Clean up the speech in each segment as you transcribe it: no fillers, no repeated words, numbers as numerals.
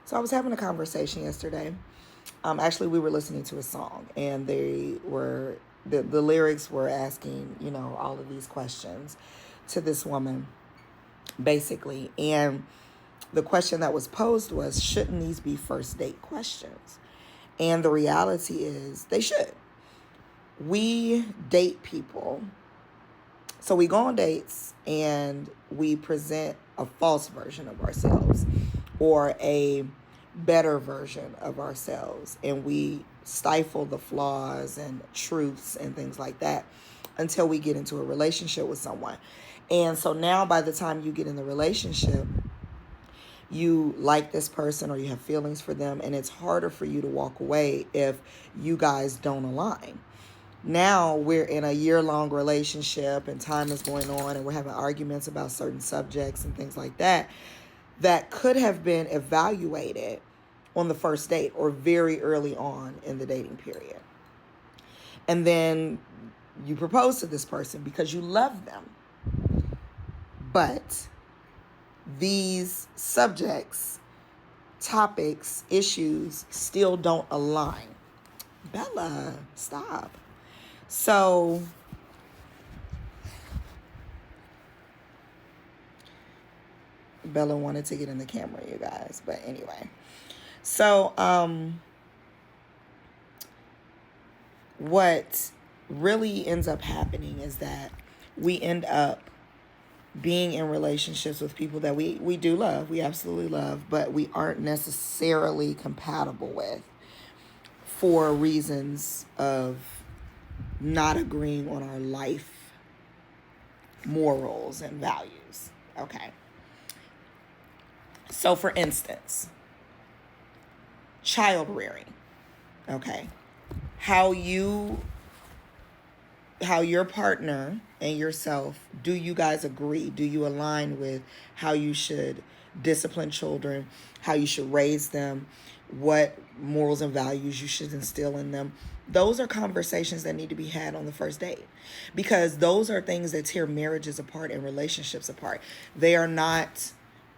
So I was having a conversation yesterday. Actually, we were listening to a song, and the lyrics were asking, all of these questions to this woman, basically. And the question that was posed was, shouldn't these be first date questions? And the reality is, they should. We date people. So we go on dates and we present a false version of ourselves or a better version of ourselves. And we stifle the flaws and truths and things like that until we get into a relationship with someone. And so now by the time you get in the relationship, you like this person or you have feelings for them, and it's harder for you to walk away if you guys don't align. Now we're in a year-long relationship and time is going on and we're having arguments about certain subjects and things like that could have been evaluated on the first date or very early on in the dating period. And then you propose to this person because you love them. But these subjects, topics, issues still don't align. Bella, stop. So Bella wanted to get in the camera, you guys. But anyway. So what really ends up happening is that we end up being in relationships with people that we do love, we absolutely love, but we aren't necessarily compatible with for reasons of not agreeing on our life morals and values. Okay. So for instance, child rearing. Okay. How your partner and yourself, do you guys agree? Do you align with how you should discipline children, how you should raise them, what morals and values you should instill in them? Those are conversations that need to be had on the first date, because those are things that tear marriages apart and relationships apart. They are not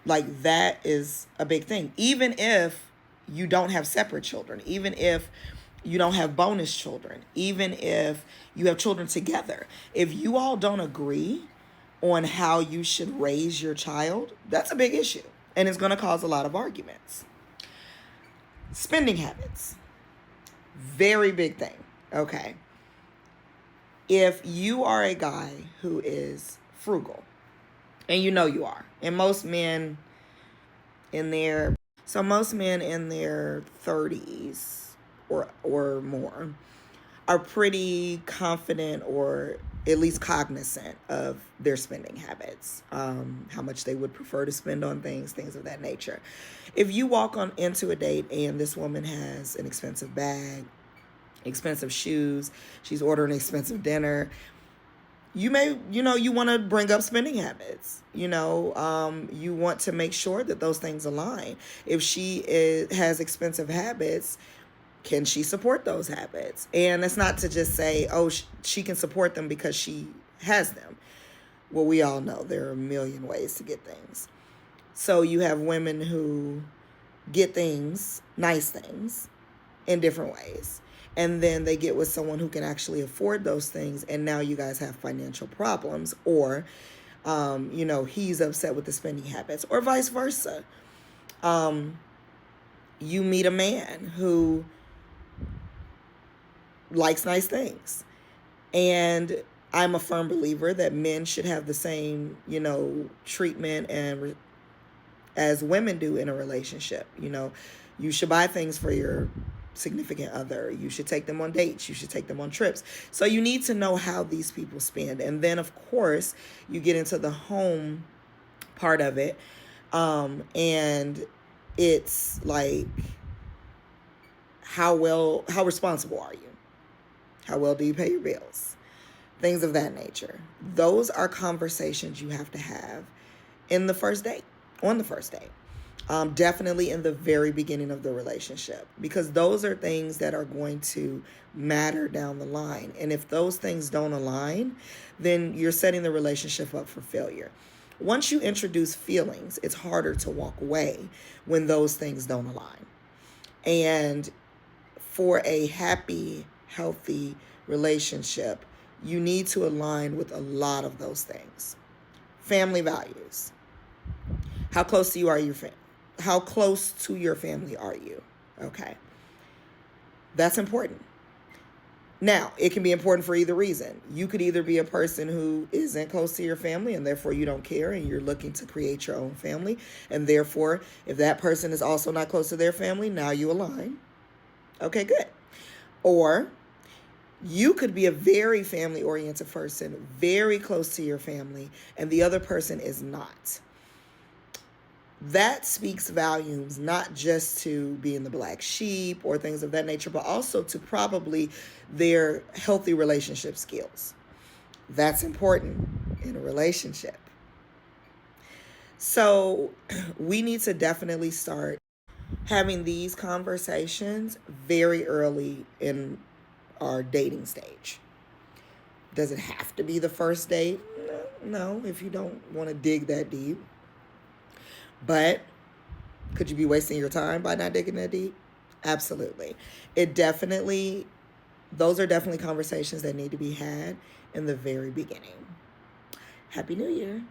like, that is a big thing. Even if you don't have separate children, even if you don't have bonus children, even if you have children together, if you all don't agree on how you should raise your child, that's a big issue. And it's going to cause a lot of arguments. Spending habits. Very big thing. Okay. If you are a guy who is frugal, and you know you are, and most men in their 30s or more are pretty confident or at least cognizant of their spending habits, how much they would prefer to spend on things of that nature. If you walk on into a date and this woman has an expensive bag, expensive shoes, she's ordering expensive dinner, you may, you want to bring up spending habits. You want to make sure that those things align. If has expensive habits, can she support those habits? And it's not to just say, oh, she can support them because she has them. Well, we all know there are a million ways to get things. So you have women who get things, nice things, in different ways. And then they get with someone who can actually afford those things. And now you guys have financial problems, or, he's upset with the spending habits, or vice versa. You meet a man who likes nice things. And I'm a firm believer that men should have the same, treatment and as women do in a relationship. You should buy things for your significant other. You should take them on dates. You should take them on trips. So you need to know how these people spend. And then, of course, you get into the home part of it. And it's like, how responsible are you? How well do you pay your bills? Things of that nature. Those are conversations you have to have on the first date. Definitely in the very beginning of the relationship, because those are things that are going to matter down the line. And if those things don't align, then you're setting the relationship up for failure. Once you introduce feelings, it's harder to walk away when those things don't align. And for a happy, healthy relationship, you need to align with a lot of those things. Family values. How close to you are your How close to your family are you? Okay. That's important. Now, it can be important for either reason. You could either be a person who isn't close to your family and therefore you don't care and you're looking to create your own family. And therefore, if that person is also not close to their family, now you align. Okay, good. Or you could be a very family-oriented person, very close to your family, and the other person is not. That speaks volumes, not just to being the black sheep or things of that nature, but also to probably their healthy relationship skills. That's important in a relationship. So we need to definitely start having these conversations very early in our dating stage. Does it have to be the first date? No, if you don't want to dig that deep. But could you be wasting your time by not digging that deep? Absolutely. Those are definitely conversations that need to be had in the very beginning. Happy New Year.